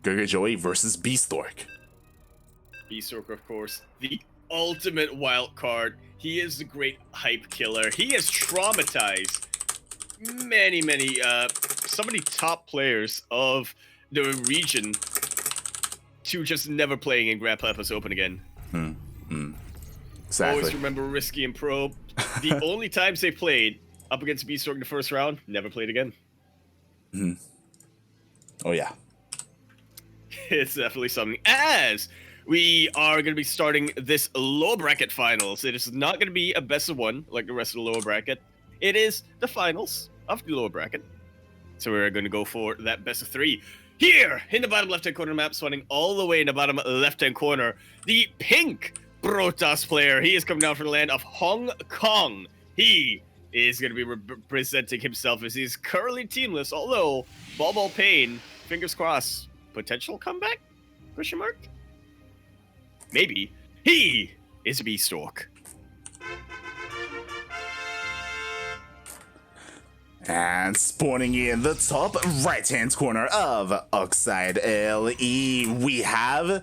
GogojOey versus Bistork. Bistork, of course, the ultimate wild card. He is the great hype killer. He has traumatized many, some of the top players of the region to just never playing in Grand Platypus Open again. Exactly. Always remember Risky and Probe. The only times they played up against Bistork in the first round, never played again. Oh yeah. It's definitely something. As we are going to be starting this lower bracket finals, it is not going to be a best of one like the rest of the lower bracket. It is the finals of the lower bracket. So we're going to go for that best of three. Here, in the bottom left-hand corner of the map, spawning all the way in the bottom left-hand corner, the pink Protoss player. He is coming down from the land of Hong Kong. He is going to be representing himself as he's currently teamless, although Ball Pain, fingers crossed, potential comeback? Question mark? Maybe. He is Bistork. And spawning in the top right-hand corner of Oxide LE, we have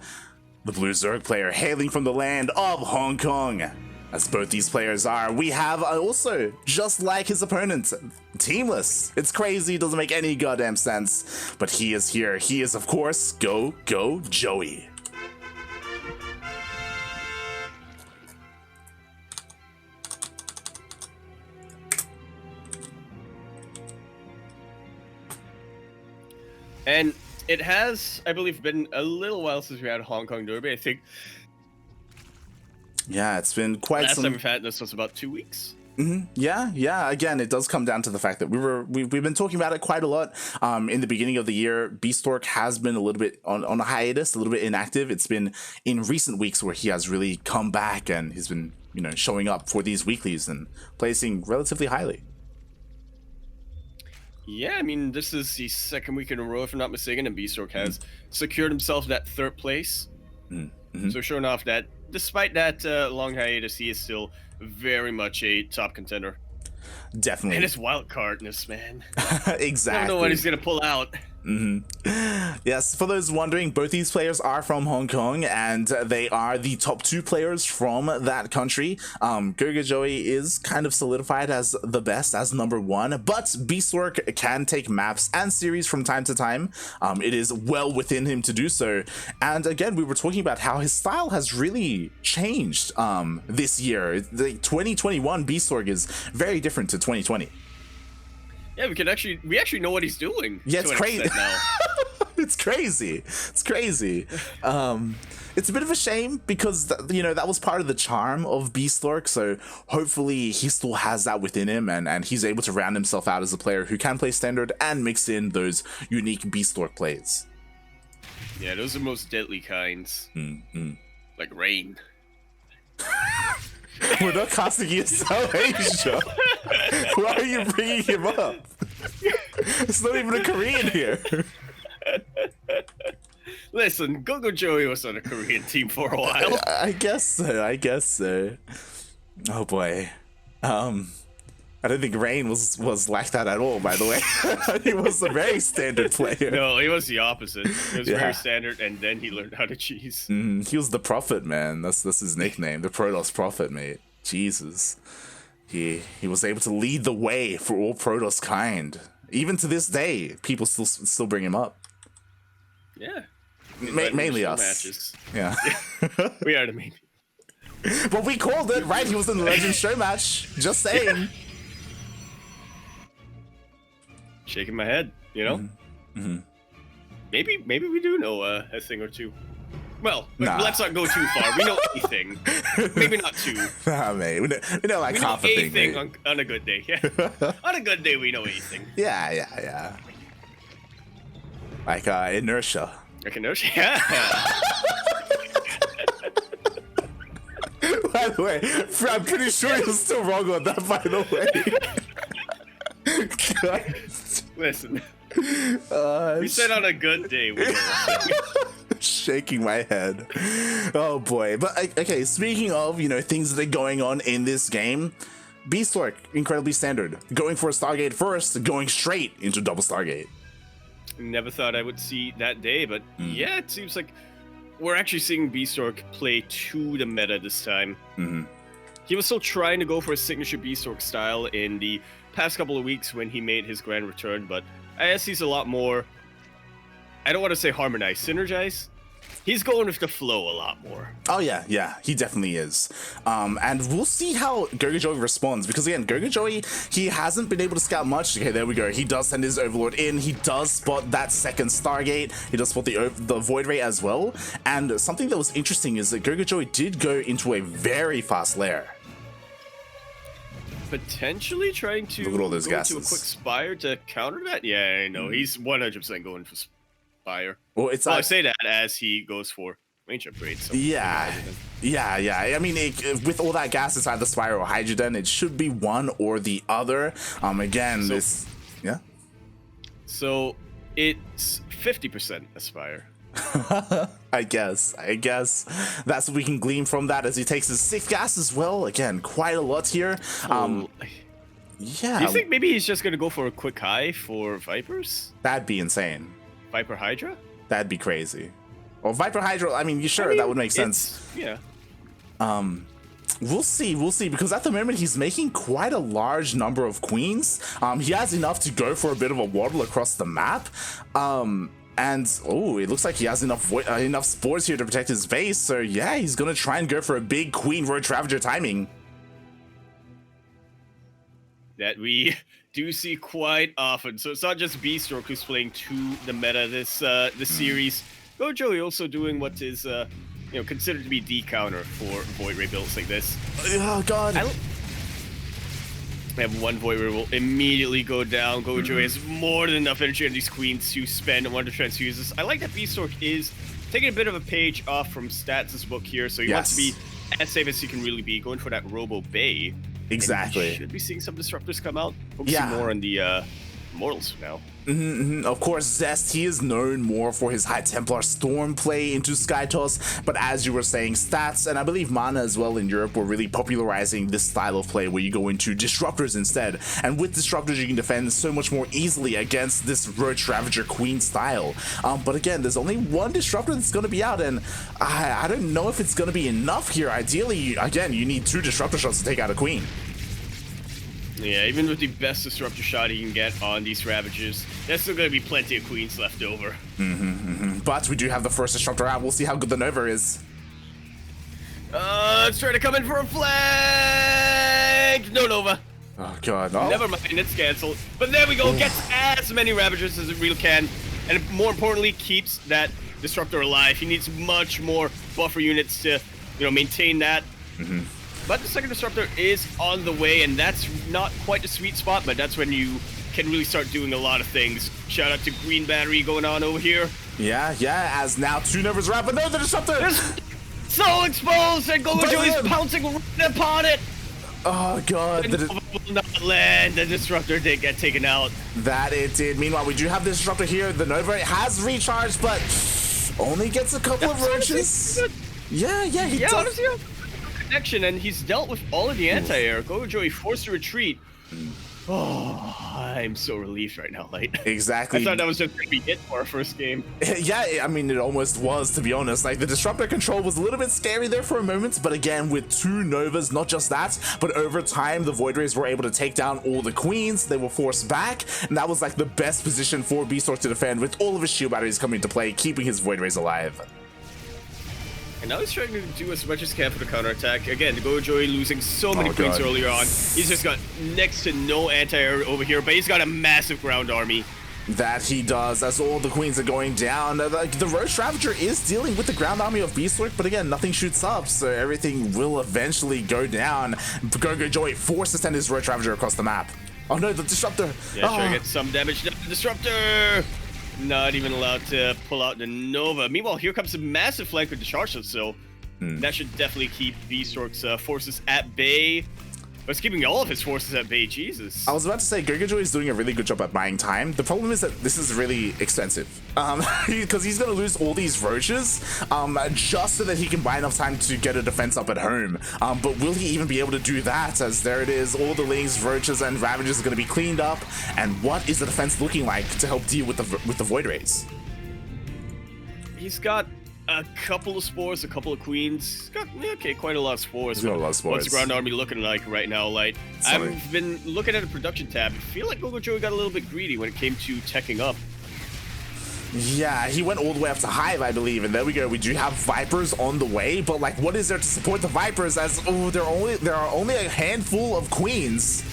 the Blue Zerg player hailing from the land of Hong Kong. As both these players are, we have also, just like his opponent, teamless. It's crazy, doesn't make any goddamn sense, but he is here. He is, of course, GogojOey. And it has, I believe, been a little while since we had Hong Kong Derby. I think yeah, it's been quite last some... time we've had this was about 2 weeks. Yeah. Again, it does come down to the fact that we've been talking about it quite a lot. In the beginning of the year, Bistork has been a little bit on a hiatus, a little bit inactive. It's been in recent weeks where he has really come back and he's been, showing up for these weeklies and placing relatively highly. Yeah, I mean, this is the second week in a row, if I'm not mistaken, and Bistork has secured himself that third place. So showing off that despite that long hiatus, he is still very much a top contender. Definitely. And his wild cardness, man. Exactly. I don't know what he's going to pull out. Yes, for those wondering, both these players are from Hong Kong, and they are the top two players from that country. GogojOey is kind of solidified as the best, as number one, but Bistork can take maps and series from time to time. It is well within him to do so. And again, we were talking about how his style has really changed this year. The 2021 Bistork is very different to 2020. Yeah, we actually know what he's doing. Yeah, it's crazy. It's crazy. It's crazy. It's a bit of a shame because that was part of the charm of Bistork. So hopefully he still has that within him, and he's able to round himself out as a player who can play standard and mix in those unique Bistork plays. Yeah, those are the most deadly kinds. Like rain. We're not casting you so Asia. Why are you bringing him up? It's not even a Korean here. Listen, GogojOey was on a Korean team for a while. I guess so. Oh boy. I don't think Rain was like that at all, by the way. He was a very standard player. No, he was the opposite. He was very standard, and then he learned how to cheese. He was the Prophet, man. That's his nickname, the Protoss Prophet, mate. Jesus. He was able to lead the way for all Protoss kind. Even to this day, people still bring him up. Yeah. Mainly us. Matches. Yeah. We are the main people. But we called it, right? He was in the Legend show match. Just saying. Shaking my head, Maybe we do know a thing or two. Well, let's not go too far. We know anything. Maybe not two. Nah, mate. We know like half a thing, mate. On a good day. Yeah. On a good day, we know anything. Yeah. Like inertia. Like inertia? Yeah. By the way, I'm pretty sure you're still wrong on that, by the way. God. Listen. We said on a good day. We Shaking my head. Oh boy. But okay, speaking of, things that are going on in this game, Bistork, incredibly standard. Going for a Stargate first, going straight into double Stargate. Never thought I would see that day, but yeah, it seems like we're actually seeing Bistork play to the meta this time. He was still trying to go for a signature Bistork style in the past couple of weeks when he made his grand return, but I guess he's a lot more, I don't want to say harmonize, synergize. He's going with the flow a lot more. Oh yeah, he definitely is. And we'll see how GogojOey responds, because again, GogojOey, he hasn't been able to scout much. Okay, there we go. He does send his Overlord in. He does spot that second Stargate. He does spot the Void Ray as well. And something that was interesting is that GogojOey did go into a very fast lair. Potentially trying to look at all those go gases. into a quick Spire to counter that? Yeah, I know. He's 100% going for Spire. Well, I say that as he goes for range upgrades. So yeah. I mean, with all that gas inside the Spire or Hydrogen, it should be one or the other. Again, yeah. So it's 50% Aspire. I guess that's what we can glean from that, as he takes his 6th gas as well. Again, quite a lot here. Yeah. Do you think maybe he's just gonna go for a quick high for Vipers? That'd be insane. Viper Hydra? That'd be crazy. Well, Viper Hydra, I mean, that would make sense. Yeah. We'll see, because at the moment he's making quite a large number of queens. He has enough to go for a bit of a waddle across the map. And it looks like he has enough spores here to protect his base. So yeah, he's gonna try and go for a big Queen Road Ravager timing. That we do see quite often. So it's not just Bistork who's playing to the meta this series. GogojOey also doing what is considered to be the counter for Void Ray builds like this. Oh god. I have one Void Ray will immediately go down. GogojOey has more than enough energy on these queens to spend on one of the transfuses. I like that Bistork is taking a bit of a page off from Stats' book here, so he wants to be as safe as he can really be, going for that Robo Bay. Exactly. Should be seeing some disruptors come out. Focusing more on the Mortals now. Of course, Zest, he is known more for his High Templar Storm play into Skytoss, but as you were saying, Stats, and I believe Mana as well in Europe, were really popularizing this style of play where you go into Disruptors instead. And with Disruptors, you can defend so much more easily against this Roach Ravager Queen style. But again, there's only one Disruptor that's going to be out, and I don't know if it's going to be enough here. Ideally, again, you need 2 Disruptor shots to take out a Queen. Yeah, even with the best Disruptor shot you can get on these Ravagers, there's still going to be plenty of Queens left over. But we do have the first Disruptor out. We'll see how good the Nova is. Let's try to come in for a flank! No Nova. Oh god. Oh. Never mind, it's cancelled. But there we go, gets as many Ravagers as it really can. And more importantly, keeps that Disruptor alive. He needs much more buffer units to, maintain that. But the second Disruptor is on the way, and that's not quite the sweet spot, but that's when you can really start doing a lot of things. Shout out to Green Battery going on over here. Yeah, as now 2 Novas are out, but no, the Disruptor! So exposed, and GogojOey is pouncing right upon it! Oh god. The Nova will not land. The Disruptor did get taken out. That it did. Meanwhile, we do have the Disruptor here. The Nova has recharged, but only gets a couple of roaches. Yeah, he does. Honestly, connection, and he's dealt with all of the anti-air. GogojOey forced to retreat. Oh, I'm so relieved right now, Light. Exactly. I thought that was just going to be it for our first game. Yeah, I mean, it almost was, to be honest. Like, the Disruptor control was a little bit scary there for a moment, but again, with 2 Novas, not just that, but over time, the Void Rays were able to take down all the Queens. They were forced back, and that was like the best position for Bistork to defend, with all of his shield batteries coming into play, keeping his Void Rays alive. And now he's trying to do as much as he can for the counterattack. Again, GogojOey losing so many queens earlier on. He's just got next to no anti-air over here, but he's got a massive ground army. That he does, as all the queens are going down. The Roach Ravager is dealing with the ground army of Bistork, but again, nothing shoots up, so everything will eventually go down. GogojOey forced to send his Roach Ravager across the map. Oh no, the Disruptor! Yeah, trying to get some damage to the Disruptor! Not even allowed to pull out the Nova. Meanwhile, here comes a massive flank with the Charge, so that should definitely keep Bistork's forces at bay. But it's keeping all of his forces at bay. Jesus. I was about to say GogojOey is doing a really good job at buying time. The problem is that this is really expensive, because he's gonna lose all these roaches, just so that he can buy enough time to get a defense up at home. But will he even be able to do that? As there it is, all the lings, roaches, and ravagers are gonna be cleaned up. And what is the defense looking like to help deal with the void rays? He's got a couple of spores, a couple of queens. He's got quite a lot of spores. He's got a lot of spores. What's the ground army looking like right now? Like, I've been looking at the production tab. I feel like GogojOey got a little bit greedy when it came to teching up. Yeah, he went all the way up to Hive, I believe, and there we go. We do have Vipers on the way, but like, what is there to support the Vipers? As there are only a handful of queens.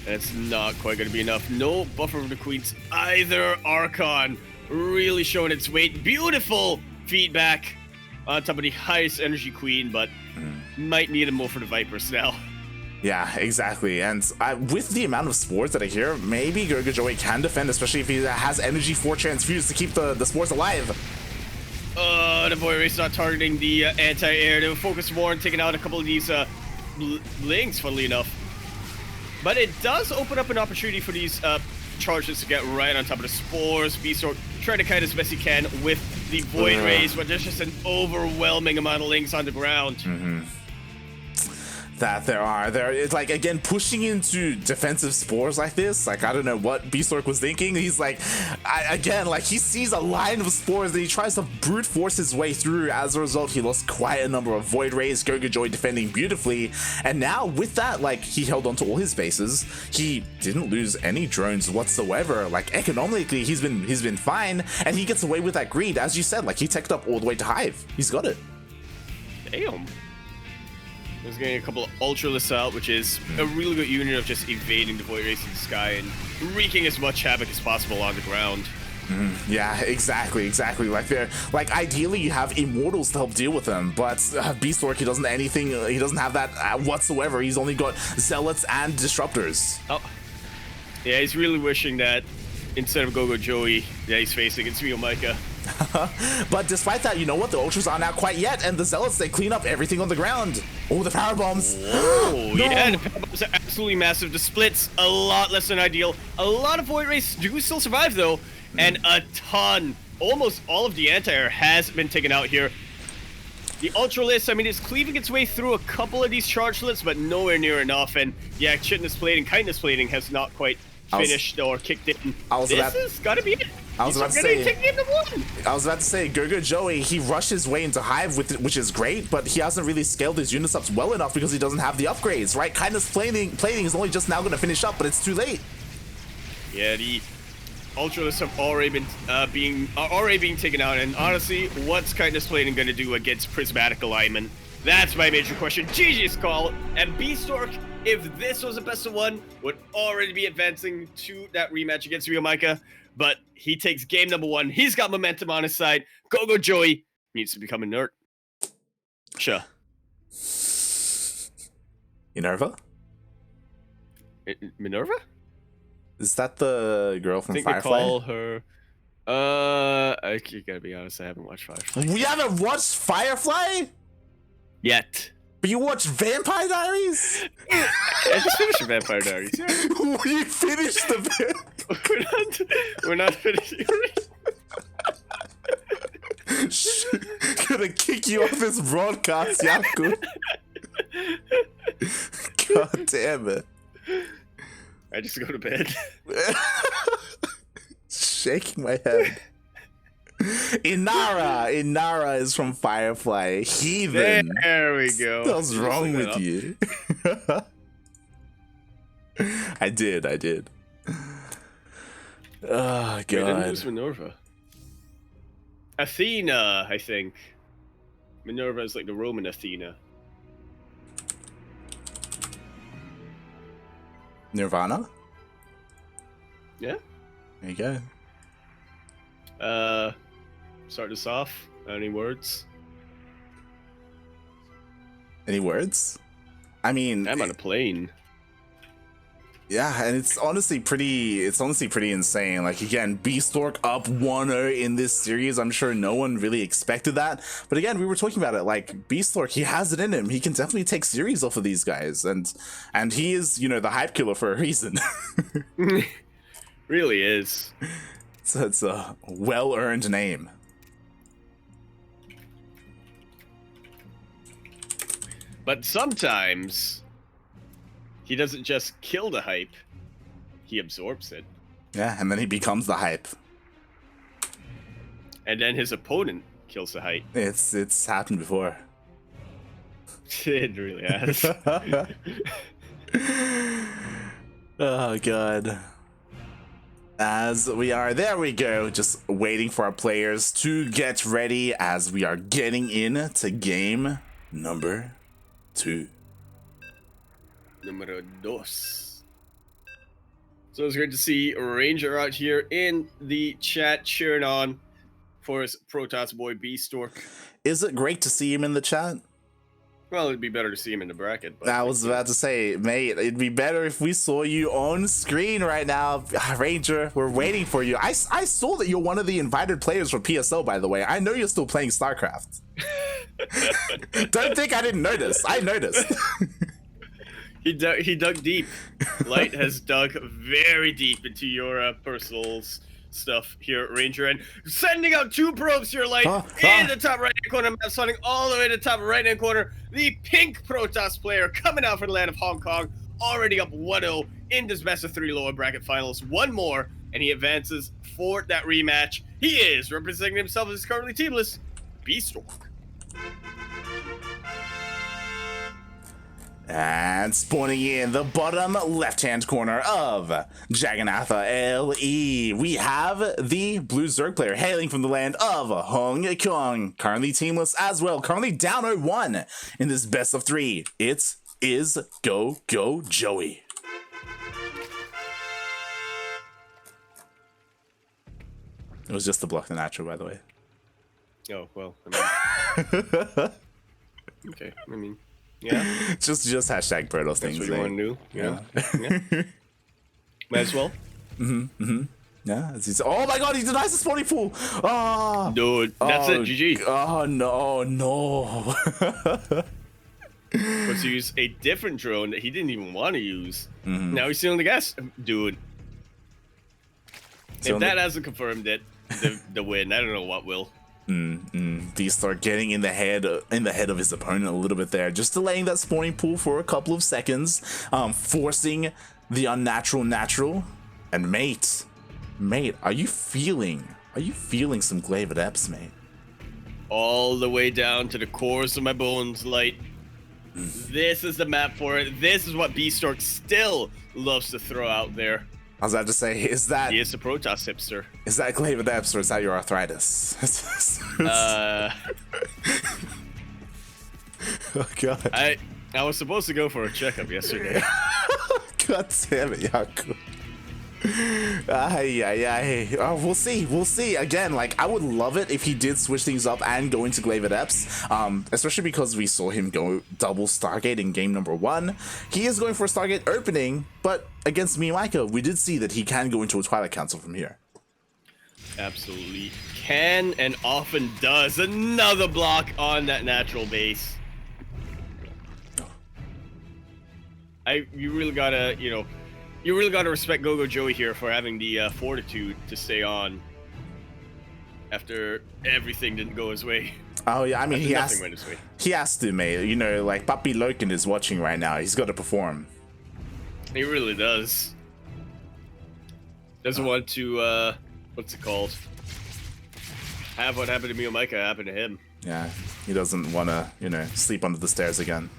That's not quite going to be enough. No buffer for the queens either. Archon really showing its weight. Beautiful feedback on top of the highest energy queen, but might need him more for the Vipers now. Yeah, exactly. And with the amount of spores that I hear, maybe GogojOey can defend, especially if he has energy 4 transfused to keep the spores alive. The Void Race not targeting the anti-air. They'll focus more on taking out a couple of these lings, funnily enough. But it does open up an opportunity for these charges to get right on top of the spores. Bistork trying to kite as best he can with the Void Rays, but there's just an overwhelming amount of lings on the ground. That it's like, again, pushing into defensive spores like this, like, I don't know what Bistork was thinking. He's like, he sees a line of spores and he tries to brute force his way through. As a result, he lost quite a number of Void Rays. GogojOey defending beautifully, and now with that, like, he held on to all his bases. He didn't lose any drones whatsoever. Like, economically, he's been fine, and he gets away with that greed. As you said, like, he teched up all the way to Hive. He's got it. Damn. He's getting a couple of Ultralists out, which is a really good unit of just evading the Void Rays in the sky and wreaking as much havoc as possible on the ground. Yeah, exactly. Like, ideally you have Immortals to help deal with them, but Bistork, he doesn't have that whatsoever. He's only got Zealots and Disruptors. Oh, yeah, he's really wishing that instead of GogojOey, that he's facing it's Micah. But despite that, you know what? The Ultras aren't out quite yet, and the Zealots, they clean up everything on the ground. Oh, the power bombs. Oh, no. Yeah, the power bombs are absolutely massive. The splits, a lot less than ideal. A lot of Void Rays do still survive, though, and a ton. Almost all of the anti-air has been taken out here. The Ultralisk, I mean, it's cleaving its way through a couple of these chargelets, but nowhere near enough. And yeah, Chitness Plating, Kindness Plating has not quite finished or kicked in. This has got to be it. I was about to say, GogojOey, he rushed his way into Hive, which is great, but he hasn't really scaled his units up well enough because he doesn't have the upgrades, right? Kindness Plating is only just now going to finish up, but it's too late. Yeah, the Ultralists have already been being taken out, and honestly, what's Kindness Plating going to do against Prismatic Alignment? That's my major question. GG's call, and Bistork, if this was a best of one, would already be advancing to that rematch against Micah. But he takes game number 1. He's got momentum on his side. GogojOey needs to become inert. Sure. Minerva? Minerva? Is that the girl from Firefly? I think they call her... I gotta be honest, I haven't watched Firefly. We haven't watched Firefly? Yet. But you watched Vampire Diaries? I just finished the Vampire Diaries. Yeah. We finished the We're not finishing. Gonna kick you off this broadcast, Yaku. God damn it. I just go to bed. Shaking my head. Inara is from Firefly. Heathen. There we go. What's wrong with you? I did. Oh, God. Wait, who's Minerva? Athena, I think. Minerva is like the Roman Athena. Nirvana? Yeah. There you go. Start us off. Any words? Any words? I mean... I'm on a plane. Yeah, and it's honestly pretty insane. Like, again, Bistork up 1-0 in this series. I'm sure no one really expected that. But again, we were talking about it, like, Bistork, he has it in him. He can definitely take series off of these guys, and he is, you know, the hype killer for a reason. Really is. So it's a well-earned name. But sometimes he doesn't just kill the hype, he absorbs it. Yeah, and then he becomes the hype. And then his opponent kills the hype. It's happened before. It really has. Oh god. As we are, there we go, just waiting for our players to get ready as we are getting into game number 2. Numero dos. So it's great to see Ranger out here in the chat cheering on for his Protoss boy Bistork. Is it great to see him in the chat? Well, it'd be better to see him in the bracket. But I was about to say, mate, it'd be better if we saw you on screen right now. Ranger, we're waiting for you. I saw that you're one of the invited players for PSO, by the way. I know you're still playing StarCraft. Don't think I didn't notice. I noticed. He dug deep. Light has dug very deep into your personal stuff here, Ranger, and sending out 2 probes here, Light, in the top right-hand corner, sounding all the way to the top right-hand corner. The pink Protoss player coming out for the land of Hong Kong, already up 1-0 in this best of 3 lower bracket finals. One more, and he advances for that rematch. He is representing himself as currently teamless, Bistork. And spawning in the bottom left-hand corner of Jagannatha LE, we have the Blue Zerg player hailing from the land of Hong Kong. Currently teamless as well, currently down 0-1 in this best of 3. It is GogojOey. It was just to block the natural, by the way. Oh, well, I mean... Okay, I mean... Yeah. just hashtag Protoss things. That's what you want to do. Yeah. Might as well. Yeah. Oh my god, he denies the spawning pool. Oh, dude, that's it. GG. Oh no. Let's use a different drone that he didn't even want to use. Now he's stealing the gas, dude. If that hasn't confirmed it, the win, I don't know what will. Bistork getting in the head of his opponent a little bit there, just delaying that spawning pool for a couple of seconds, forcing the unnatural natural. And mate, are you feeling some Glaive Adepts, mate? All the way down to the cores of my bones, Light. This is the map for it. This is what Bistork still loves to throw out there. I was about to say, he is a Protoss hipster. Is that Glaive Adepts or is that your arthritis? Oh god. I was supposed to go for a checkup yesterday. God damn it, Yaku. Oh, we'll see. Again, like, I would love it if he did switch things up and go into Glaive Adepts, especially because we saw him go double Stargate in game number 1. He is going for a Stargate opening, but against Miyamika, we did see that he can go into a Twilight Council from here. Absolutely can and often does. Another block on that natural base. You really gotta respect GogojOey here for having the fortitude to stay on after everything didn't go his way. Oh yeah, I mean, he has to, mate. You know, like, Papi Loken is watching right now. He's got to perform. He really does. Doesn't want to, what's it called? Have what happened to Miyamika happen to him. Yeah, he doesn't want to, you know, sleep under the stairs again.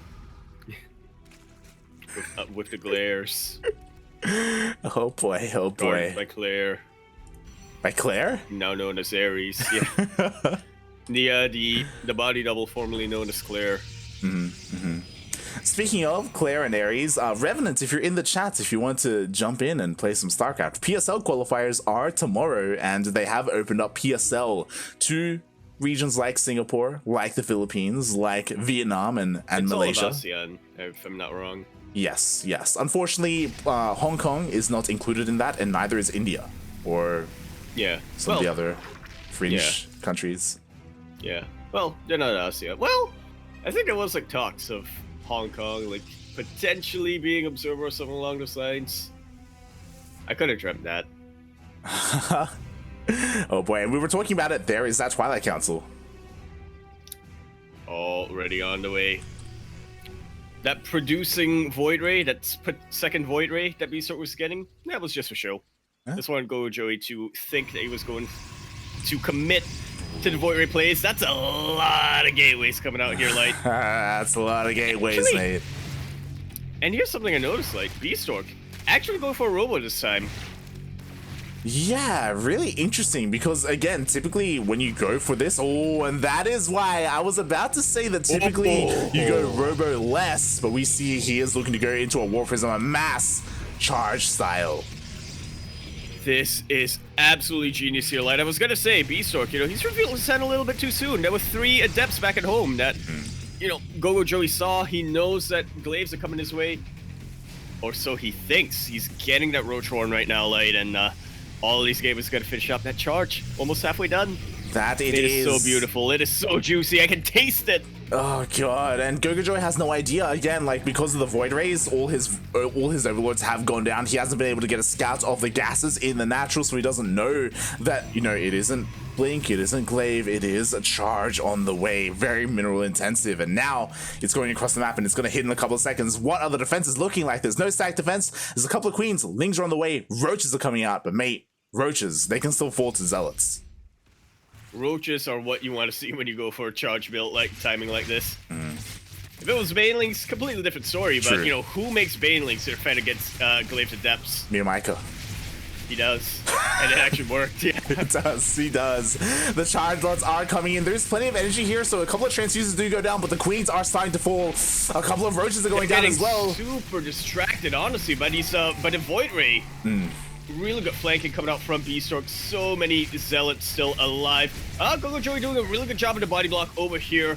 With the glares. Oh boy. Guarded by Claire. By Claire? Now known as Ares. Yeah. the body double formerly known as Claire. Speaking of Claire and Ares, Revenant, if you're in the chat, if you want to jump in and play some StarCraft, PSL qualifiers are tomorrow, and they have opened up PSL to regions like Singapore, like the Philippines, like Vietnam and it's Malaysia. All of ASEAN, if I'm not wrong. Yes, yes. Unfortunately, Hong Kong is not included in that, and neither is India or some of the other fringe countries. Yeah. Well, they're not ASEAN. Well, I think there was like talks of Hong Kong like potentially being observer or something along those lines. I could have dreamt that. Oh boy, and we were talking about it. There is that Twilight Council. Already on the way. That producing Void Ray, that second Void Ray that Bistork was getting, that was just for show. Huh? Just wanted GogojOey to think that he was going to commit to the Void Ray plays. That's a lot of gateways coming out here, like. That's a lot of gateways, mate. And here's something I noticed, like, Bistork actually going for a robo this time. Yeah, really interesting, because again, typically when you go for this, and that is why I was about to say that typically you go robo less, but we see he is looking to go into a Warp Prism, a mass charge style. This is absolutely genius here, Light. I was gonna say, Bistork, you know, he's revealed his hand a little bit too soon. There were 3 Adepts back at home that, you know, GogojOey saw. He knows that Glaives are coming his way, or so he thinks. He's getting that Roach Horn right now, Light, and all of these games gonna finish up that charge. Almost halfway done. It is so beautiful. It is so juicy. I can taste it. Oh god, and GogojOey has no idea. Again, like, because of the Void Rays, all his overlords have gone down. He hasn't been able to get a scout of the gases in the natural, so he doesn't know that, you know, it isn't Blink, it isn't Glaive, it is a charge on the way. Very mineral intensive, and now it's going across the map and it's going to hit in a couple of seconds. What are the defenses looking like? There's no stack defense. There's a couple of queens. Lings are on the way. Roaches are coming out, but mate, Roaches, they can still fall to Zealots. Roaches are what you want to see when you go for a charge build like timing like this. If it was Banelings, completely different story, but you know, who makes Banelings if fight against Glaives Adepts? Miyamika. He does. And it actually worked, yeah. It does, he does. The charge lots are coming in. There's plenty of energy here, so a couple of transfuses do go down, but the queens are starting to fall. A couple of roaches are going down as well. Super distracted, honestly, but he's but a Void Ray. Really good flanking coming out from Bistork. So many Zealots still alive. GogojOey doing a really good job of the body block over here.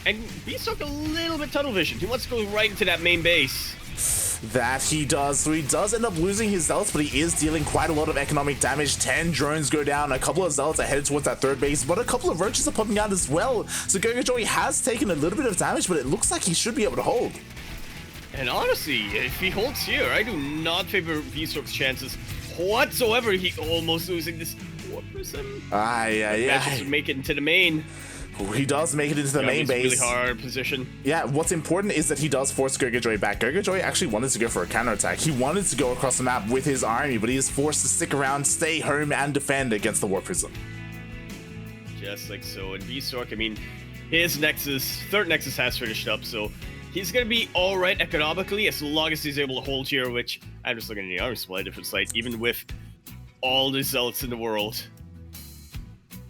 And Bistork a little bit tunnel vision. He wants to go right into that main base. That he does. So he does end up losing his Zealots, but he is dealing quite a lot of economic damage. 10 drones go down. A couple of Zealots are headed towards that third base, but a couple of roaches are popping out as well. So GogojOey has taken a little bit of damage, but it looks like he should be able to hold. And honestly, if he holds here, I do not favor Bistork's chances whatsoever. He almost losing this Warp Prism. Manages to make it into the main. He does make it into the main base. Really hard position. Yeah, what's important is that he does force GogojOey back. GogojOey actually wanted to go for a counterattack. He wanted to go across the map with his army, but he is forced to stick around, stay home, and defend against the Warp Prism. Just like so. And Bistork, I mean, his third Nexus has finished up, so he's going to be alright economically as long as he's able to hold here, which I'm just looking at the army supply difference, like, even with all the Zealots in the world.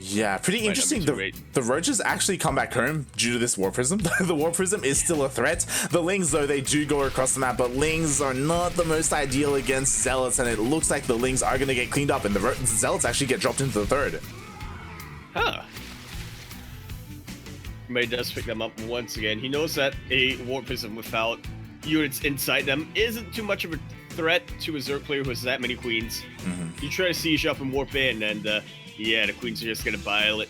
Yeah, pretty interesting. The roaches actually come back home due to this Warp Prism. The Warp Prism is still a threat. The Lings, though, they do go across the map, but Lings are not the most ideal against Zealots, and it looks like the Lings are going to get cleaned up, and the Zealots actually get dropped into the third. Huh. May does pick them up once again. He knows that a Warp Prism without units inside them isn't too much of a threat to a Zerg player who has that many queens. You try to siege up and warp in, and yeah, the queens are just gonna bile it,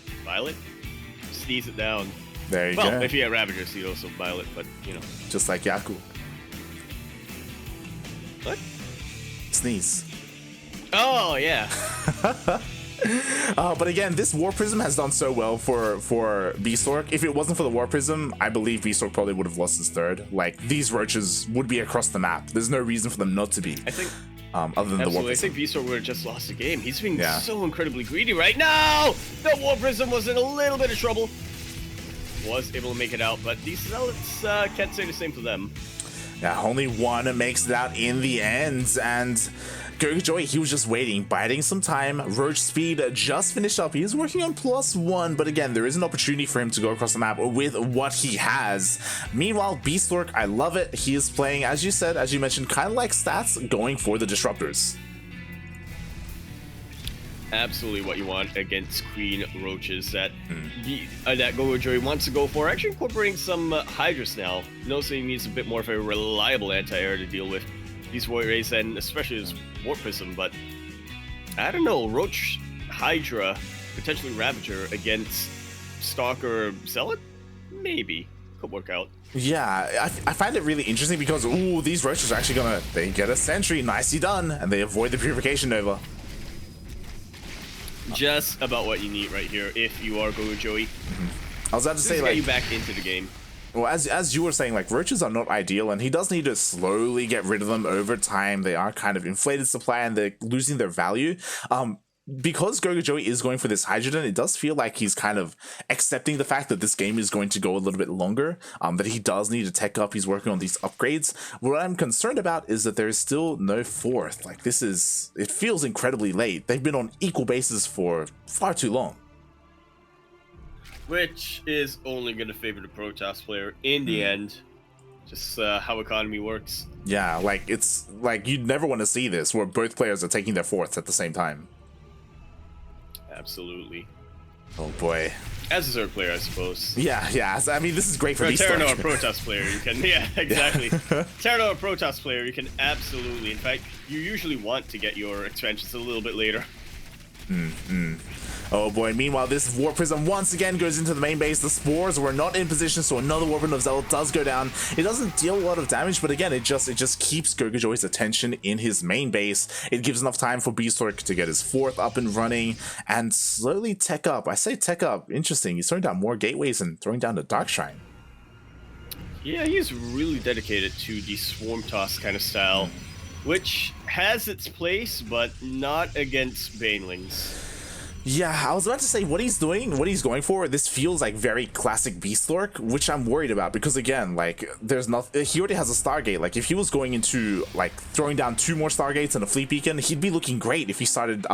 sneeze it down. There you go. Well, if you have Ravagers, he'd also bile it, but you know, just like Yaku. What? Sneeze. Oh yeah. But again, this Warp Prism has done so well for Bistork. If it wasn't for the Warp Prism, I believe Bistork probably would have lost his third. Like, these roaches would be across the map. There's no reason for them not to be. I think. Other than the Warp Prism. I think Bistork would have just lost the game. He's being so incredibly greedy right now. The Warp Prism was in a little bit of trouble. Was able to make it out, but these Zealots can't say the same for them. Yeah, only one makes it out in the end, and GogojOey, he was just waiting, biding some time. Roach speed just finished up. He is working on +1, but again, there is an opportunity for him to go across the map with what he has. Meanwhile, Bistork, I love it. He is playing, as you said, as you mentioned, kind of like stats, going for the disruptors. absolutely what you want against Queen Roaches that that GogojOey wants to go for. Actually incorporating some Hydras now. Noticing he needs a bit more of a reliable anti-air to deal with these Warrior Rays, and especially his Warp Prism, but I don't know, Roach, Hydra, potentially Ravager against Stalker Zealot? Maybe. Could work out. Yeah, I find it really interesting because, ooh, these Roaches are actually they get a Sentry, nicely done, and they avoid the Purification Nova. Just about what you need right here if you are GogojOey. I was about to say, like, get you back into the game. Well, as you were saying, like, Roaches are not ideal, and he does need to slowly get rid of them over time. They are kind of inflated supply, and they're losing their value. Because GogojOey is going for this Hydrogen, it does feel like he's kind of accepting the fact that this game is going to go a little bit longer, that he does need to tech up, he's working on these upgrades. What I'm concerned about is that there is still no fourth. Like, it feels incredibly late. They've been on equal basis for far too long. Which is only going to favor the Protoss player in the end. Just how economy works. Yeah, like, it's like you'd never want to see this where both players are taking their fourths at the same time. Absolutely. Oh boy. As a third player, I suppose. Yeah. I mean, this is great for Terran or Protoss player. You can, yeah, exactly. Terran or Protoss player, you can absolutely. In fact, you usually want to get your expansions a little bit later. Oh boy, meanwhile this Warp Prism once again goes into the main base. The Spores were not in position, so another Warp Prism of Zealot does go down. It doesn't deal a lot of damage, but again, it just keeps GogojOey's attention in his main base. It gives enough time for Bistork to get his fourth up and running and slowly tech up. I say tech up, interesting. He's throwing down more gateways and throwing down the Dark Shrine. Yeah, he's really dedicated to the Swarm Toss kind of style, which has its place, but not against Banelings. Yeah, I was about to say what he's doing, what he's going for, this feels like very classic Bistork, which I'm worried about because again, like, there's nothing, he already has a Stargate. Like, if he was going into, like, throwing down 2 more Stargates and a Fleet Beacon, he'd be looking great if he started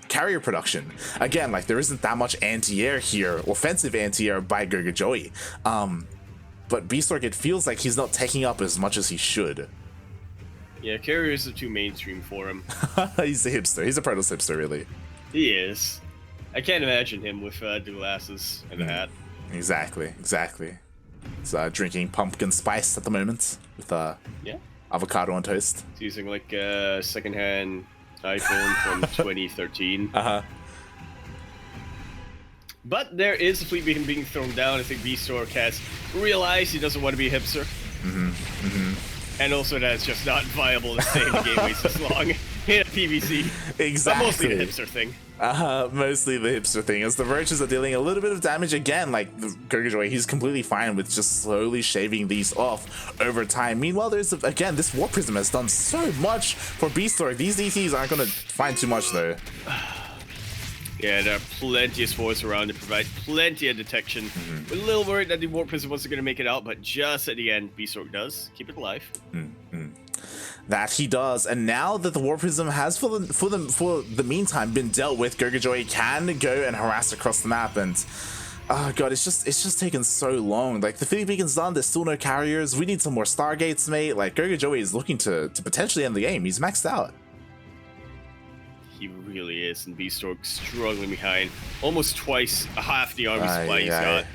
carrier production. Again, like, there isn't that much anti-air here, offensive anti-air by GogojOey. But Bistork, it feels like he's not taking up as much as he should. Yeah, carriers are too mainstream for him. He's a hipster. He's a Protoss hipster, really. He is. I can't imagine him with the glasses and a hat. Exactly. He's drinking pumpkin spice at the moment with avocado on toast. He's using like a secondhand iPhone from 2013. But there is a Fleet Beacon being thrown down. I think Bistork has realized he doesn't want to be a hipster. And also that it's just not viable to stay in the gateways this long in a PvC. Exactly. But mostly the hipster thing. Mostly the hipster thing. As the Roaches are dealing a little bit of damage again, like GogojOey, he's completely fine with just slowly shaving these off over time. Meanwhile, there's, again, this Warp Prism has done so much for Bistork. These DTs aren't going to find too much, though. Yeah, there are plenty of spores around to provide plenty of detection. We're a little worried that the Warp Prism wasn't going to make it out, but just at the end, Bistork does keep it alive. That he does, and now that the Warp Prism has, for the meantime, been dealt with, GogojOey can go and harass across the map, and oh god, it's just taken so long. Like, the Fleet Beacon's done, there's still no carriers. We need some more Stargates, mate. Like, GogojOey is looking to potentially end the game. He's maxed out. He really is, and Bistork struggling behind almost twice half the army supply he's got.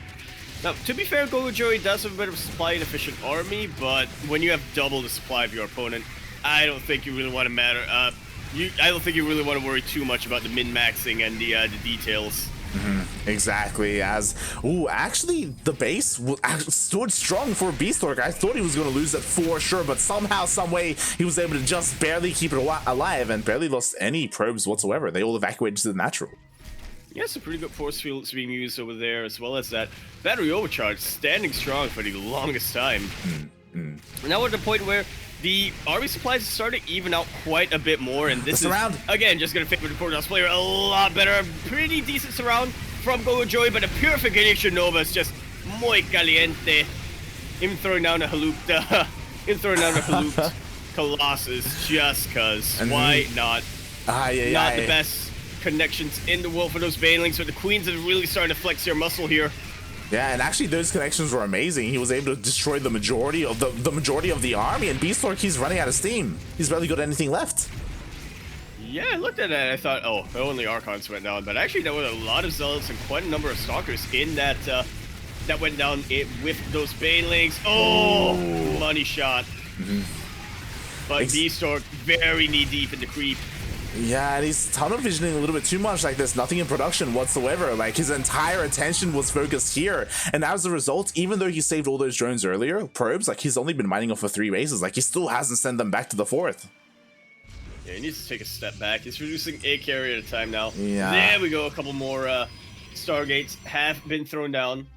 Now, to be fair, GogojOey does have a bit of a supply inefficient army, but when you have double the supply of your opponent, I don't think you really want to I don't think you really want to worry too much about the min-maxing and the details. Exactly. Actually, the base stood strong for Bistork. I thought he was going to lose it for sure, but somehow, someway, he was able to just barely keep it alive and barely lost any probes whatsoever. They all evacuated to the natural. Yeah, some pretty good force fields being used over there, as well as that battery overcharge standing strong for the longest time. Now we're at the point where the army supplies are starting to even out quite a bit more, and this is, again, just going to favor the Protoss player a lot better. Pretty decent surround from GogojOey, but the Purification Nova is just muy caliente. Him throwing down a Halupta, Colossus, just cause. Why not? Not the best connections in the world for those Banelings, but the Queens are really starting to flex their muscle here. Yeah, and actually those connections were amazing. He was able to destroy the majority of the army, and Bistork, he's running out of steam. He's barely got anything left. Yeah, I looked at it and I thought, oh, only Archons went down. But actually, there were a lot of Zealots and quite a number of Stalkers in that that went down with those Banelings. Oh, money shot. But Bistork very knee-deep in the creep. Yeah, and he's tunnel visioning a little bit too much. Like, there's nothing in production whatsoever. Like, his entire attention was focused here. And as a result, even though he saved all those drones earlier, probes, like, he's only been mining off of 3 bases. Like, he still hasn't sent them back to the 4th. Yeah, he needs to take a step back. He's reducing a carry at a time now. Yeah. There we go. A couple more Stargates have been thrown down.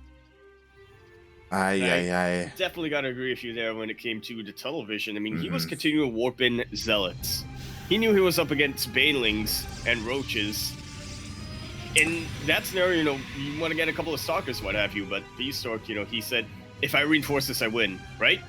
Definitely got to agree with you there when it came to the tunnel vision. I mean, he was continuing to warp in Zealots. He knew he was up against Banelings and Roaches. In that scenario, you know, you want to get a couple of Stalkers, what have you, but Bistork, you know, he said, if I reinforce this, I win, right?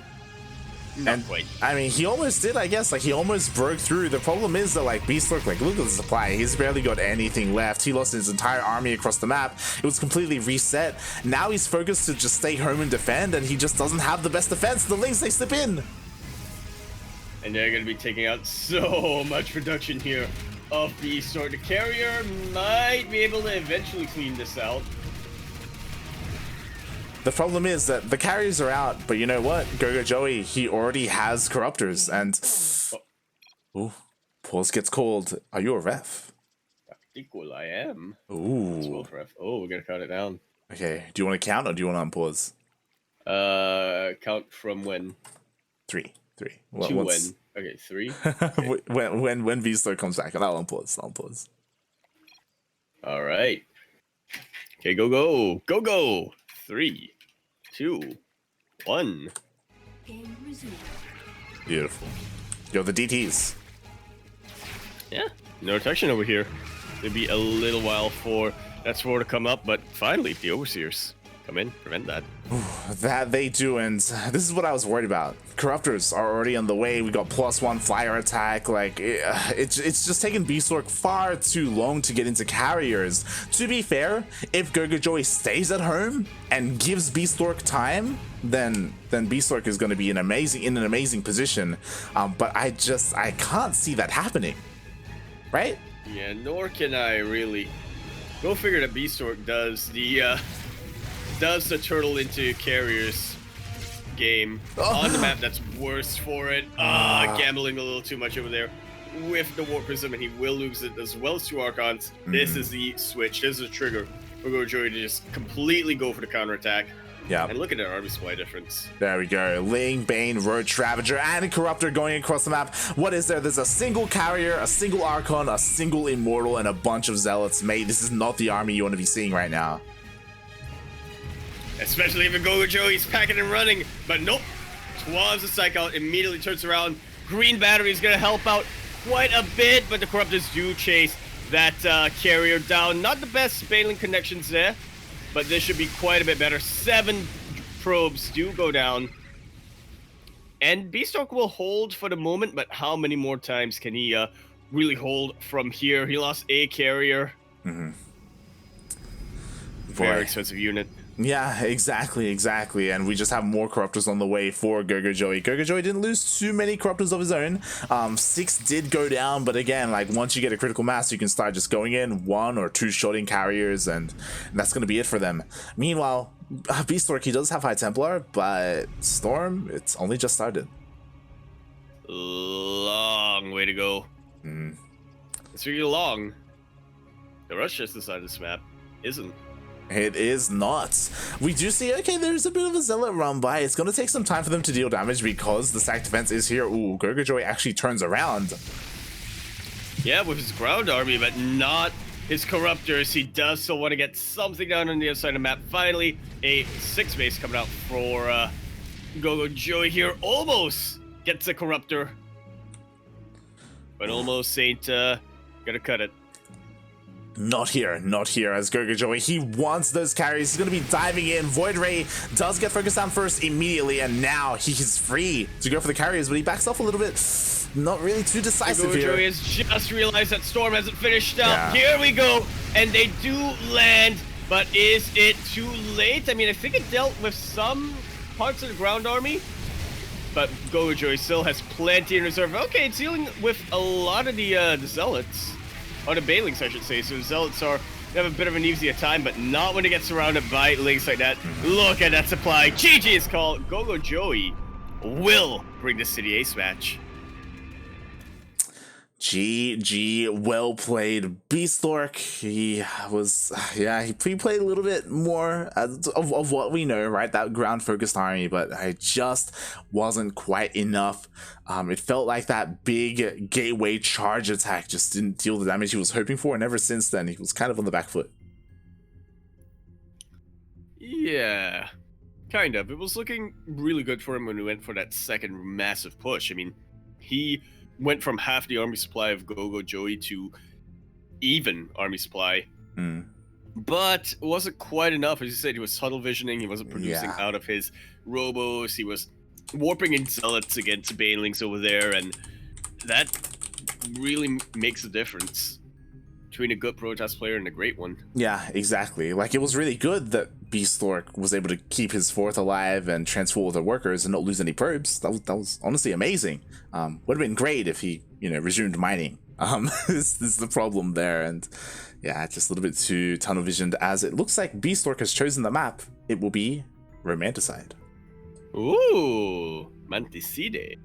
Not quite. I mean, he almost did, I guess. Like, he almost broke through. The problem is that, like, Bistork, like, look at the supply. He's barely got anything left. He lost his entire army across the map. It was completely reset. Now he's focused to just stay home and defend, and he just doesn't have the best defense. The Lings, they slip in. And they're going to be taking out so much production here of Bistork. The carrier might be able to eventually clean this out. The problem is that the carriers are out, but you know what? GogojOey, he already has Corruptors, and... Ooh, pause gets called. Are you a ref? Equal, I am. Ooh. Ref. Oh, we're going to count it down. Okay, do you want to count, or do you want to unpause? Count from when? 3. Well, to when? Okay, 3. Okay. when Bistork comes back, and I'll unpause. All right. Okay, go. 3, 2, 1. Beautiful. Yo, the DTs. Yeah, no protection over here. It'll be a little while for that sword to come up, but finally the Overseers come in, prevent that. That they do, and this is what I was worried about. Corruptors are already on the way. We got +1 flyer attack. Like, it's just taken Bistork far too long to get into carriers. To be fair, if GogojOey stays at home and gives Bistork time, then Bistork is going to be in an amazing position. But I can't see that happening, right? Yeah, nor can I really. Go figure that Bistork does the turtle into carriers game on the map that's worse for it. Gambling a little too much over there with the Warp Prism, and he will lose it as well as 2 Archons. This is the switch. This is a trigger for GogojOey to just completely go for the counterattack. Yeah. And look at their army supply difference. There we go. Ling, Bane, Roach, Ravager, and a Corruptor going across the map. What is there? There's a single Carrier, a single Archon, a single Immortal, and a bunch of Zealots. Mate, this is not the army you want to be seeing right now. Especially if GogojOey's packing and running. But nope. Twabs the Psych out, immediately turns around. Green Battery is going to help out quite a bit, but the Corruptors do chase that Carrier down. Not the best Baneling connections there, but this should be quite a bit better. 7 probes do go down. And Bistork will hold for the moment, but how many more times can he really hold from here? He lost a Carrier. Very expensive unit. Yeah, exactly. And we just have more Corruptors on the way for GogojOey. GogojOey didn't lose too many Corruptors of his own. 6 did go down, but again, like, once you get a critical mass, you can start just going in 1 or 2 shotting carriers, and that's going to be it for them. Meanwhile, Bistork, he does have High Templar, but Storm, it's only just started. Long way to go. It's really long. The rush just decided this map isn't. It is not. We do see, okay, there's a bit of a Zealot run by. It's going to take some time for them to deal damage because the stack defense is here. Ooh, GogojOey actually turns around. Yeah, with his ground army, but not his Corruptors. He does still want to get something down on the other side of the map. Finally, a 6 base coming out for GogojOey here. Almost gets a Corruptor, but almost ain't gonna cut it. Not here, as GogojOey, he wants those carries. He's going to be diving in. Void Ray does get focused down first immediately, and now he's free to go for the carriers, but he backs off a little bit. Not really too decisive here. GogojOey has just realized that Storm hasn't finished out. Yeah. Here we go, and they do land, but is it too late? I mean, I think it dealt with some parts of the ground army. but GogojOey still has plenty in reserve. Okay, it's dealing with a lot of the Zealots, or the Banelings, I should say. So the Zealots they have a bit of an easier time, but not when they get surrounded by links like that. Look at that supply. GG is called. GogojOey will bring this to the ace match. GG, well played. Bistork, he played a little bit more of what we know, right? That ground focused army, but it just wasn't quite enough. It felt like that big gateway charge attack just didn't deal the damage he was hoping for, and ever since then, he was kind of on the back foot. Yeah, kind of. It was looking really good for him when we went for that second massive push. I mean, he went from half the army supply of GogojOey to even army supply. But it wasn't quite enough. As you said, he was tunnel visioning, he wasn't producing out of his robos, he was warping in zealots against banelings over there, and that really makes a difference between a good protest player and a great one. Yeah, exactly. Like, it was really good that Bistork was able to keep his fourth alive and transport the workers and not lose any probes. That was honestly amazing. Would have been great if he, resumed mining. This is the problem there, and yeah, just a little bit too tunnel visioned. As it looks like Bistork has chosen the map, it will be Romanticide. Ooh, Manticide.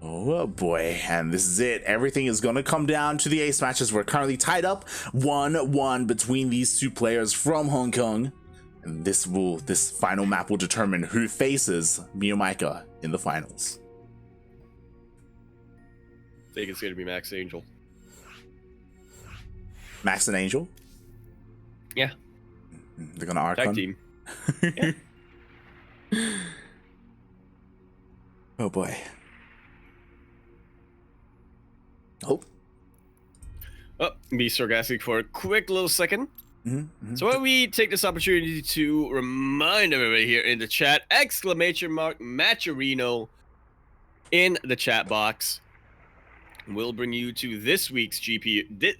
Oh boy, and this is it. Everything is going to come down to the ace matches. We're currently tied up 1-1 between these two players from Hong Kong. And this final map will determine who faces Miyomika in the finals. I think it's going to be Max Angel. Max and Angel? Yeah. They're going to Archon? Tag team. Yeah. Oh boy. Oh, be sarcastic for a quick little second. So why don't we take this opportunity to remind everybody here in the chat, !Matcherino in the chat box. We'll bring you to this week's GPO.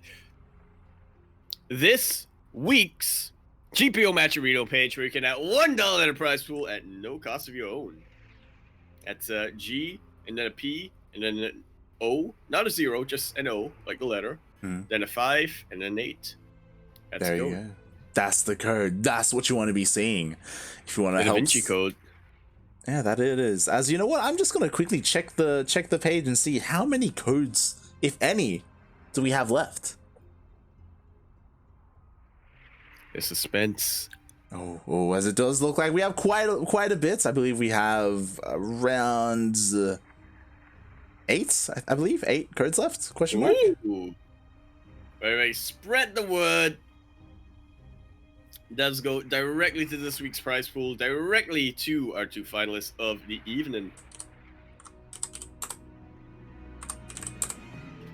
This week's GPO Matcherino page where you can add $1 enterprise pool at no cost of your own. That's a G and then a P and then an O, not a 0, just an O, like the letter. Then a 5 and then an 8. That's there you go. That's the code. That's what you want to be seeing. If you want to help. Da Vinci code. Yeah, that it is. As you know what, I'm just gonna quickly check the page and see how many codes, if any, do we have left. The suspense. Oh, as it does look like we have quite a bit. I believe we have around 8. I believe 8 codes left. Question mark. Ooh. Wait, spread the word. Does go directly to this week's prize pool, directly to our 2 finalists of the evening.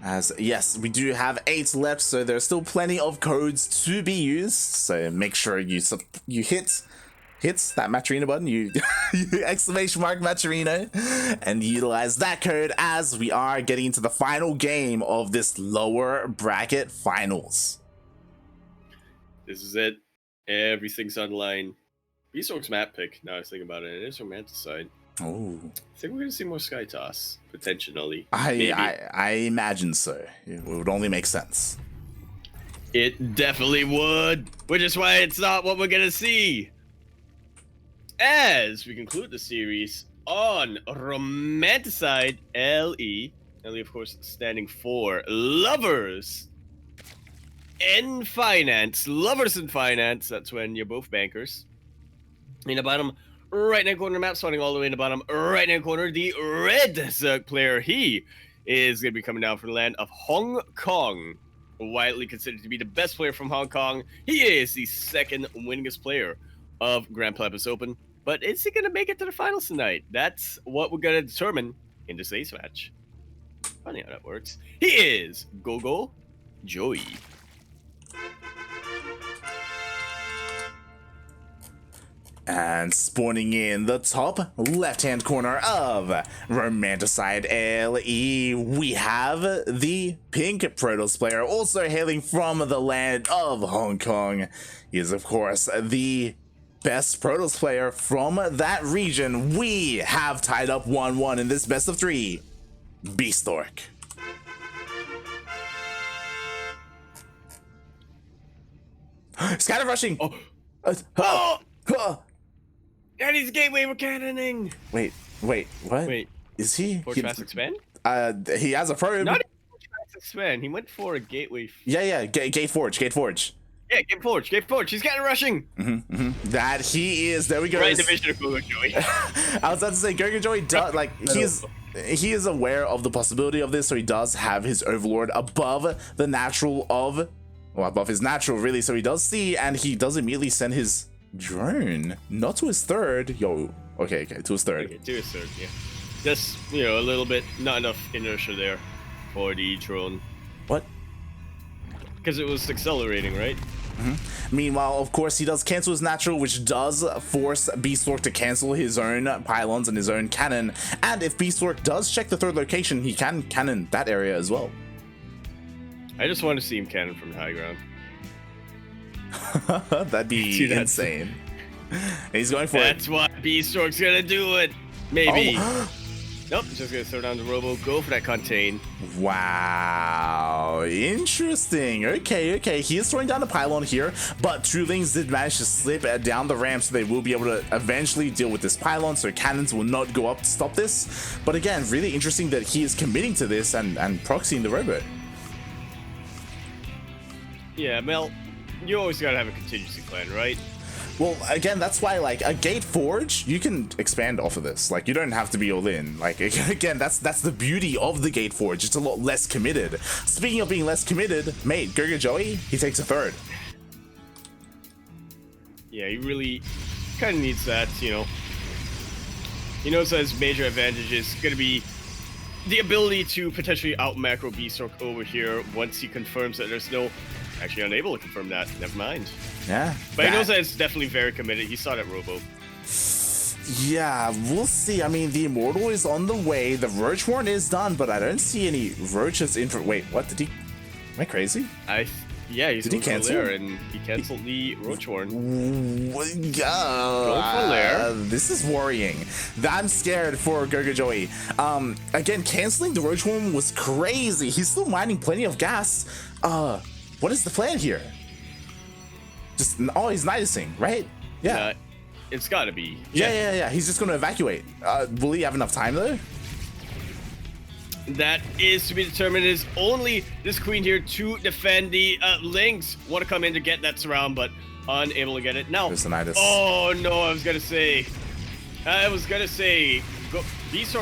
As yes, we do have 8 left, so there's still plenty of codes to be used. So make sure you hit that Matcherino button, you exclamation mark Matcherino, and utilize that code as we are getting into the final game of this lower bracket finals. This is it. Everything's on the line. Bistork's map pick, now I was thinking about it, it is Romanticide. Oh. I think we're going to see more Sky Toss, potentially. I imagine so. It would only make sense. It definitely would, which is why it's not what we're going to see. As we conclude the series on Romanticide, LE, of course, standing for Lovers in Finance. Lovers in Finance, that's when you're both bankers. In the bottom right-hand corner of the map, starting all the way in the bottom right-hand corner, the red Zerg player. He is going to be coming down from the land of Hong Kong. Widely considered to be the best player from Hong Kong. He is the second winningest player of Grand Platypus Open. But is he going to make it to the finals tonight? That's what we're going to determine in this ace match. Funny how that works. He is GogojOey. And spawning in the top left-hand corner of Romanticide LE, we have the pink Protoss player, also hailing from the land of Hong Kong. He is, of course, the best Protoss player from that region. We have tied up 1-1 in this best of 3. Bistork. Scatter rushing. And he's gateway we're cannoning. Wait, what? Wait, is he? Forge fast expand? He has a probe. Not Forge fast expand. He went for a gateway. Yeah, Gate Forge. Yeah, Gate Forge. He's cannon rushing. That he is. There we go. Right division of GogojOey. I was about to say GogojOey does like he is aware of the possibility of this, so he does have his Overlord above the natural of, well, above his natural really. So he does see, and he does immediately send his drone, not to his third. Okay, to his third. Okay, to his third, yeah. Just, you know, a little bit, not enough inertia there for the drone. What? Because it was accelerating, right? Meanwhile, of course, he does cancel his natural, which does force Bistork to cancel his own pylons and his own cannon. And if Bistork does check the third location, he can cannon that area as well. I just want to see him cannon from high ground. That'd be insane. He's going for it. That's why Bistork's gonna do it. Maybe. Nope, just gonna throw down the robo, go for that contain. Wow, interesting. Okay, he is throwing down the pylon here, but Ducklings did manage to slip down the ramp, so they will be able to eventually deal with this pylon, so cannons will not go up to stop this. But again, really interesting that he is committing to this and proxying the robot. Yeah, Mel, you always gotta have a contingency plan, right? Well, again, that's why, like, a Gate Forge, you can expand off of this. Like, you don't have to be all in. Like, again, that's the beauty of the Gate Forge. It's a lot less committed. Speaking of being less committed, mate, GogojOey, he takes a third. Yeah, he really kind of needs that, you know. He knows that his major advantage is going to be the ability to potentially out-macro Bistork over here once he confirms that there's no... Actually, unable to confirm that. Never mind. Yeah. But he knows that it's definitely very committed. He saw that robo. Yeah, we'll see. I mean, the Immortal is on the way. The Roach Warren is done, but I don't see any Roaches in for... Wait, what? Did he... Am I crazy? Yeah, he's did he cancel? Lair, and he canceled the Roach Warren. Going for Lair. This is worrying. I'm scared for GogojOey. Again, canceling the Roach Warren was crazy. He's still mining plenty of gas. What is the plan here? Just, oh, he's nidusing, right? Yeah. It's gotta be. Yeah. He's just gonna evacuate. Will he have enough time though? That is to be determined. It is only this queen here to defend the Lynx. Want to come in to get that surround, but unable to get it. Now, oh no, I was gonna say, Bistork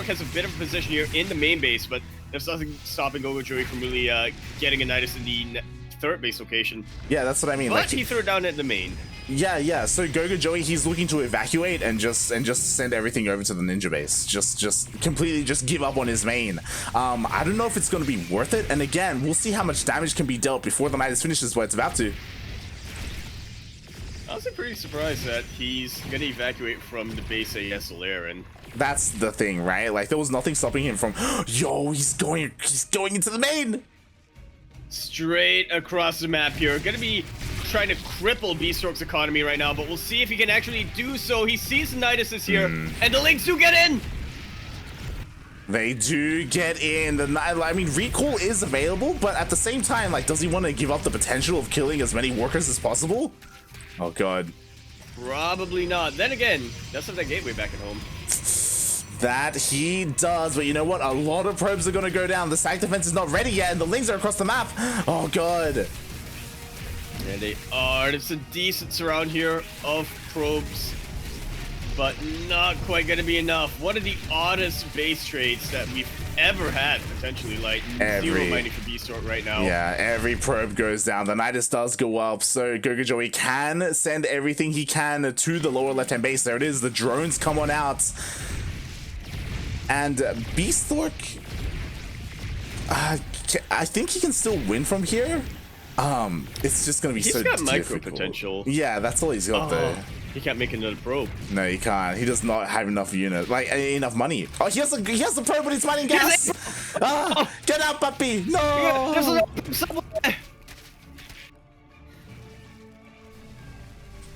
has a bit of a position here in the main base, but there's nothing stopping GogojOey from really getting a Nidus in the third base location. Yeah, that's what I mean. But like, he threw it down at the main. Yeah. So GogojOey, he's looking to evacuate and just send everything over to the ninja base. Just completely just give up on his main. I don't know if it's going to be worth it. And again, we'll see how much damage can be dealt before the Nidus finishes what it's about to. I was pretty surprised that he's going to evacuate from the base AS Lair, and that's the thing, right? Like, there was nothing stopping him from, yo, he's going into the main. Straight across the map here. Gonna be trying to cripple Bistork's economy right now, but we'll see if he can actually do so. He sees Nidus is here, and the Lynx do get in! They do get in. I mean, recall is available, but at the same time, like, does he want to give up the potential of killing as many workers as possible? Oh, God. Probably not. Then again, that's not that gateway back at home. That he does, but you know what? A lot of probes are going to go down. The stack defense is not ready yet, and the Lynx are across the map. Oh, God. Yeah, they are. It's a decent surround here of probes, but not quite going to be enough. One of the oddest base trades that we've ever had, potentially. Like, zero mining for Bistork right now. Yeah, every probe goes down. The Nidus does go up, so GogojOey can send everything he can to the lower left-hand base. There it is. The drones come on out. And Bistork, I think he can still win from here. It's just gonna be so difficult. He's got micro potential. Yeah, that's all he's got though. He can't make another probe. No, he can't. He does not have enough units, like enough money. Oh, he has the probe, but he's mining gas. Get out, puppy! No.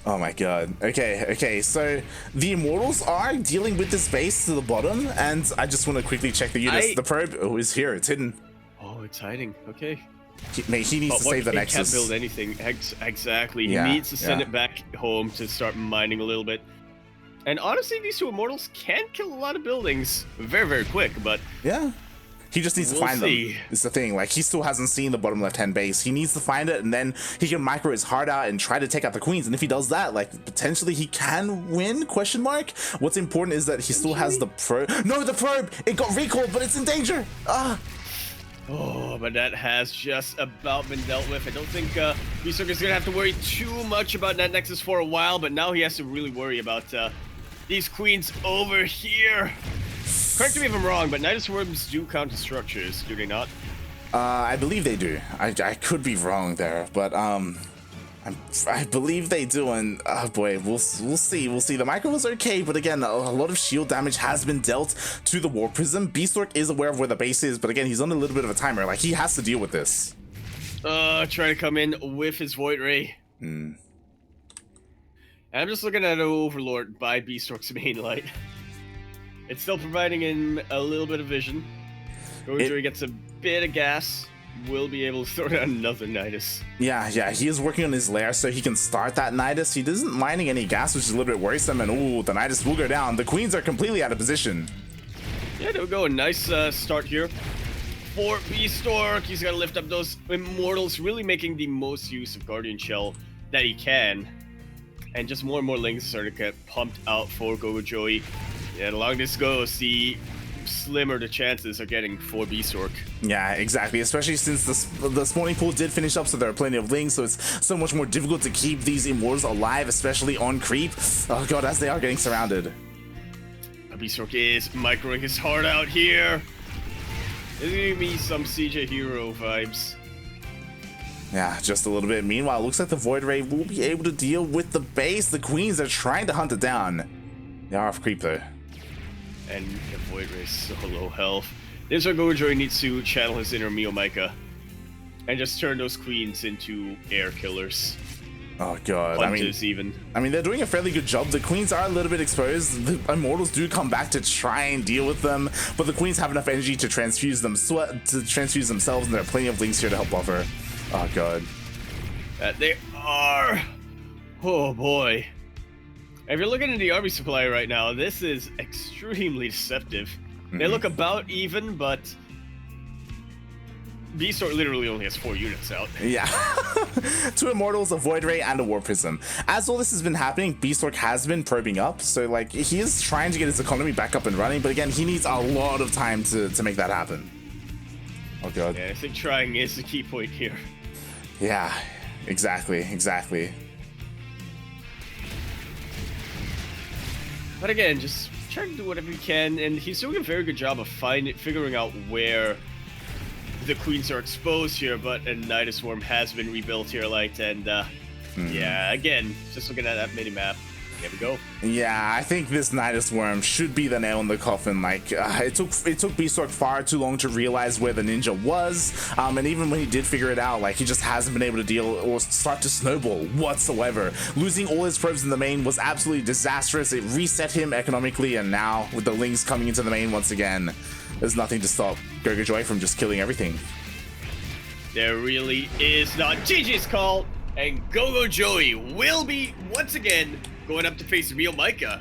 Oh my god. Okay, so the Immortals are dealing with this base to the bottom, and I just want to quickly check the units. The probe is here, it's hidden. Oh, it's hiding. Okay. He needs to save the Nexus. He can't build anything. Exactly. Yeah, He needs to send it back home to start mining a little bit. And honestly, these two Immortals can kill a lot of buildings very, very quick, but... Yeah. He just needs to find them. It's the thing. Like, he still hasn't seen the bottom left-hand base. He needs to find it, and then he can micro his heart out and try to take out the queens. And if he does that, like, potentially he can win, question mark. What's important is that he still has the probe. No, the probe! It got recalled, but it's in danger! Ah! Oh, but that has just about been dealt with. I don't think Bistork is going to have to worry too much about that Nexus for a while, but now he has to really worry about these queens over here. Correct me if I'm wrong, but Nidus Worms do count as structures, do they not? I believe they do. I could be wrong there, but I believe they do, and oh boy, we'll see. The micro was okay, but again, a lot of shield damage has been dealt to the War Prism. Bistork is aware of where the base is, but again, he's on a little bit of a timer. Like, he has to deal with this. Trying to come in with his Void Ray. And I'm just looking at an Overlord by Bistork's main light. It's still providing him a little bit of vision. GogojOey gets a bit of gas. Will be able to throw down another Nidus. Yeah, he is working on his lair so he can start that Nidus. He isn't mining any gas, which is a little bit worrisome, and ooh, the Nidus will go down. The queens are completely out of position. Yeah, there we go. A nice start here for Bistork. He's got to lift up those Immortals, really making the most use of Guardian Shell that he can. And just more and more links are starting to get pumped out for GogojOey. And along this goes, the slimmer the chances are getting for Bistork. Yeah, exactly. Especially since the spawning pool did finish up, so there are plenty of links, so it's so much more difficult to keep these Immortals alive, especially on creep. Oh god, as they are getting surrounded. Bistork is microing his heart out here. It's giving me some CJ Hero vibes. Yeah, just a little bit. Meanwhile, it looks like the Void Ray will be able to deal with the base. The queens are trying to hunt it down. They are off creep though. And the Void Ray is so low health. This is where GogojOey needs to channel his inner Mio-Micah and just turn those queens into air killers. Oh god, Hunters I mean, they're doing a fairly good job. The queens are a little bit exposed. The Immortals do come back to try and deal with them, but the queens have enough energy to transfuse themselves, and there are plenty of links here to help buffer. Oh god. They are. Oh boy. If you're looking at the army supply right now, this is extremely deceptive. They look about even, but Bistork literally only has 4 units out. Yeah. 2 Immortals, a Void Ray, and a War Prism. As all this has been happening, Bistork has been probing up, so like he is trying to get his economy back up and running, but again, he needs a lot of time to make that happen. Oh god. Yeah, I think trying is the key point here. Yeah, exactly. But again, just trying to do whatever he can, and he's doing a very good job of figuring out where the queens are exposed here, but a Nidus Worm has been rebuilt here, Light, and yeah, again, just looking at that mini-map, there we go. Yeah, I think this Nidus Worm should be the nail in the coffin. Like, it took Bistork far too long to realize where the ninja was, and even when he did figure it out, like, he just hasn't been able to deal or start to snowball whatsoever. Losing all his probes in the main was absolutely disastrous. It reset him economically, and now with the links coming into the main once again, there's nothing to stop GogojOey from just killing everything. There really is not. GG's call, and GogojOey will be once again going up to face Mio-Micah.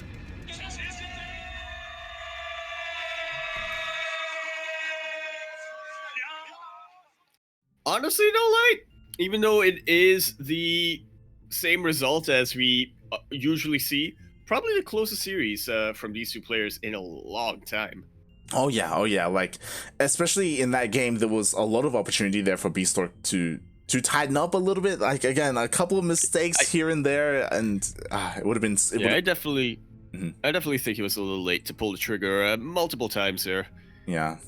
Honestly, no Light. Even though it is the same result as we usually see, probably the closest series from these two players in a long time. Oh yeah, like, especially in that game, there was a lot of opportunity there for Bistork to tighten up a little bit. Like, again, a couple of mistakes here and there, and it would have been... I definitely think he was a little late to pull the trigger multiple times there. Yeah.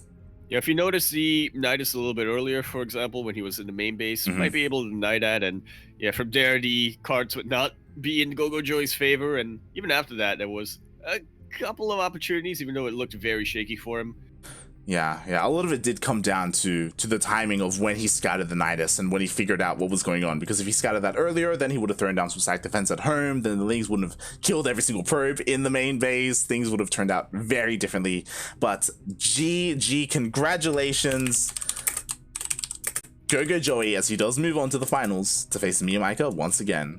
Yeah, if you notice the Nidus a little bit earlier, for example, when he was in the main base, might be able to deny that, and yeah, from there, the cards would not be in GogojOey's favor, and even after that, there was a couple of opportunities, even though it looked very shaky for him. Yeah, a lot of it did come down to the timing of when he scouted the Nidus and when he figured out what was going on. Because if he scouted that earlier, then he would have thrown down some stack defense at home, then the Lings wouldn't have killed every single probe in the main base, things would have turned out very differently. But GG, congratulations, GogojOey, as he does move on to the finals to face Mia Micah once again.